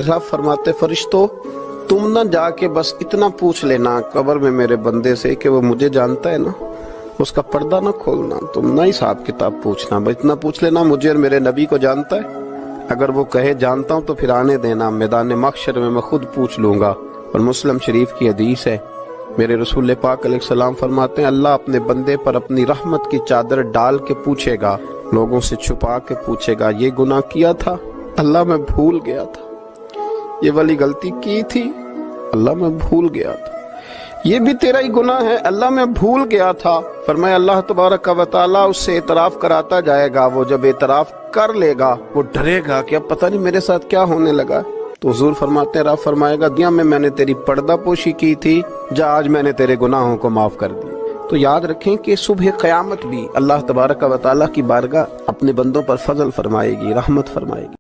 रब फरमाते फरिश्तों तुम ना जाके बस इतना पूछ लेना कब्र में मेरे बंदे से कि वो मुझे जानता है ना, उसका पर्दा ना खोलना, तुम ना हिसाब किताब पूछना, बस इतना पूछ लेना मुझे और मेरे नबी को जानता है। अगर वो कहे जानता हूँ तो फिर आने देना, मैदान महशर में मैं खुद पूछ लूंगा। और मुस्लिम शरीफ की हदीस है, मेरे रसूल पाक अलैहिस्सलाम फरमाते हैं अल्लाह अपने बंदे पर अपनी रहमत की चादर डाल के पूछेगा, लोगों से छुपा के पूछेगा ये गुनाह किया था अल्लाह मैं भूल गया था, ये वाली गलती की थी अल्लाह मैं भूल गया था, ये भी तेरा ही गुनाह है अल्लाह मैं भूल गया था। फरमाया अल्लाह तबारक व तआला उससे इतराफ कराता जाएगा। वो जब इतराफ कर लेगा वो डरेगा कि अब पता नहीं मेरे साथ क्या होने लगा। तो हुजूर फरमाते हैं रब फरमाएगा दुनिया में मैंने तेरी पर्दा पोशी की थी, जा आज मैंने तेरे गुनाहों को माफ कर दिया। तो याद रखें कि सुबह क़यामत भी अल्लाह तबारक व तआला की बारगाह अपने बंदों पर फजल फरमाएगी, रहमत फरमाएगी।